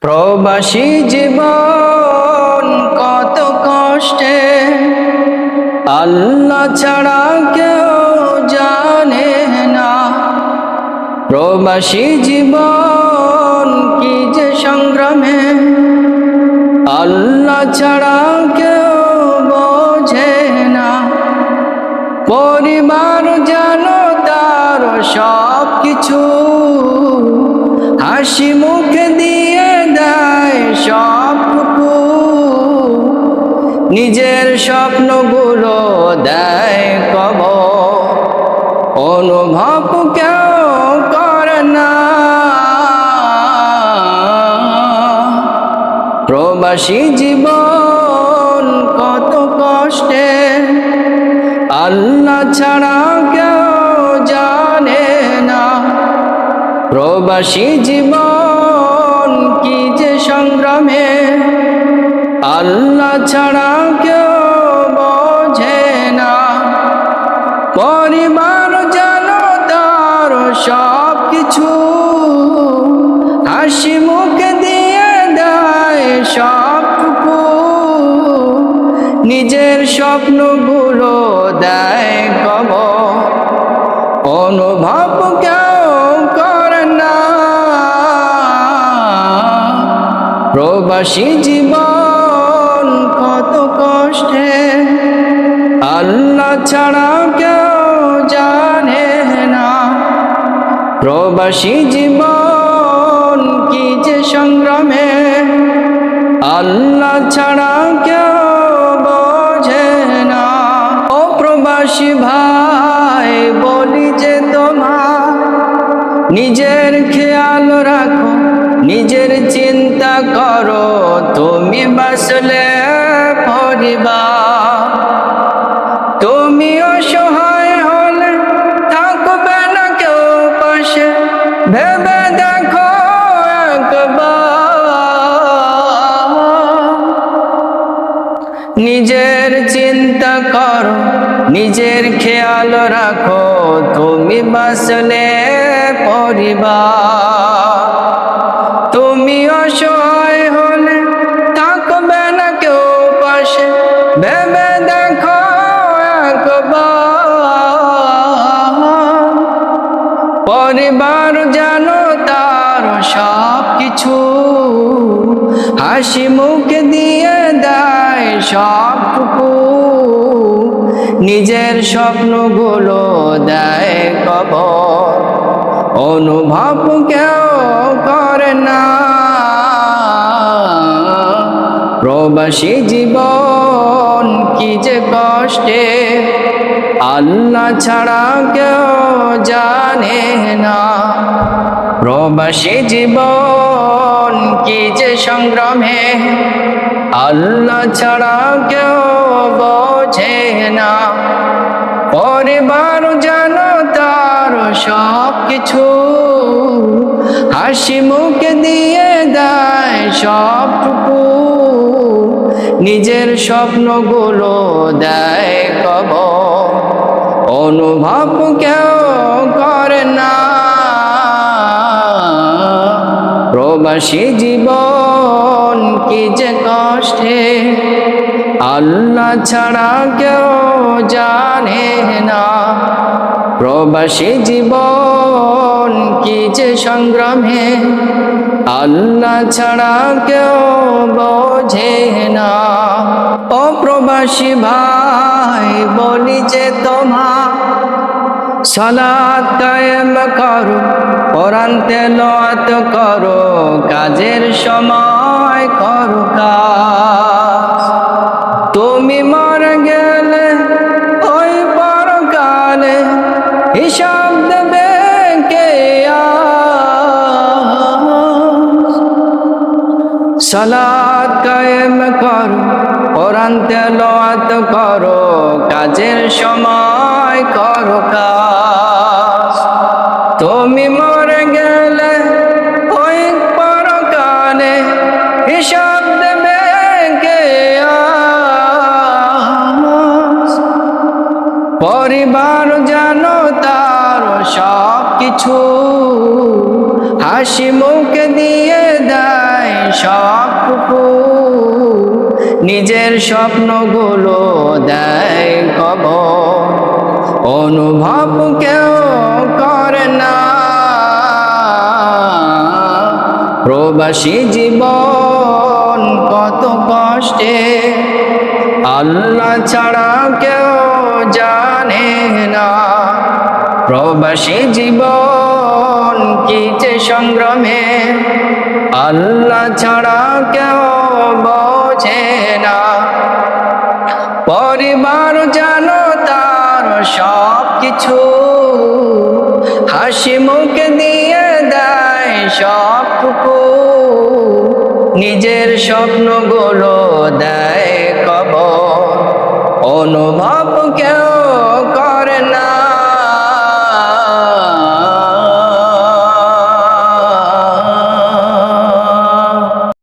প্রবাসী জীবন কত কষ্টে, আল্লাহ ছাড়া কেউ জানে না। প্রবাসী জীবন কি যে সংগ্রামে, আল্লাহ ছাড়া কেউ বোঝে না। পরিবার যেন তার সব কিছু, হাসি মুখে দিয়ে দেয় সবটুকু। নিজের স্বপ্নগুলো দেয় কবর, অনুভব কেউ করে না। প্রবাসী জীবন কত কষ্টে, আল্লাহ ছাড়া কেউ জানে না। প্রবাসী জীবন কি যে সংগ্রামে, আল্লাহ ছাড়া কেউ বোঝে না। পরিবার যেন তার সব কিছু, হাসি মুখে দিয়ে দেয় সবটুকু। নিজের স্বপ্নগুলো দেয় কবর, অনুভব কেউ করে না। প্রবাসী জীবন কত কষ্টে, আল্লাহ ছাড়া কেউ জানে না। প্রবাসী জীবন কি যে সংগ্রামে, আল্লাহ ছাড়া কেউ বোঝে না। ও প্রবাসী ভাই বলি যে তোমার, নিজের খেয়াল রাখো, নিজের চিন্তা করো। তুমি বাঁচলে পরিবার, তুমি অসহায় হলে থাকবে না কেউ পাশে। ভেবে দেখো একবার, নিজের চিন্তা করো, নিজের খেয়াল রাখো। তুমি বাঁচলে পরিবার, তুমি অসহায় হলে থাকবে না কেউ পাশে। ভেবে দেখো একবার, পরিবার যেন তার সব কিছু, হাসি মুখে দিয়ে দেয় সবটুকু। নিজের স্বপ্নগুলো দেয় কবর, অনুভব কেউ করে না। প্রবাসী জীবন কি যে কষ্টে, আল্লাহ ছাড়া কেউ জানে না। প্রবাসী জীবন কি যে সংগ্রামে, আল্লাহ ছাড়া কেউ বোঝে না। পরিবার যেন তার সব কিছু, হাসি মুখে দিয়ে দেয় সবটুকু। নিজের স্বপ্নগুলো দেয় কবর, অনুভব কেউ করে না। প্রবাসী জীবন কি যে কষ্টে, আল্লাহ ছাড়া কেউ জানে না। প্রবাসী জীবন কি যে সংগ্রামে, আল্লাহ ছাড়া কেউ বোঝে না। ও প্রবাসী ভাই বলি যে তোমার, সালাত কায়েম করো, কোরআন তেলাওয়াত করো, কাজের সময় করো কাজ। তুমি মরে গেলে ওই পরকালে হিসাব দেবে কে আজ। সালাত কায়েম করো, কোরআন তেলাওয়াত করো, কাজের সময় করো কাজ। তুমি মরে গেলে ওই পরকালে হিসাব দেবে কে আজ। পরিবার যেন তার সব কিছু, হাসি মুখে দিয়ে দেয় স্বপ্নগুলো দেয় কবর। অনুভব কেউ করে না প্রবাসী জীবন কত কষ্টে, আল্লাহ ছাড়া কেউ জানে না প্রবাসী জীবন কি যে সংগ্রামে, আল্লাহ ছাড়া কেউ বোঝে না। পরিবার জানো তার সব কিছু, হাসি মুখে দিয়ে দেয় সবটুকু, নিজের স্বপ্নগুলো দেয় কবর। অনুভব কেউ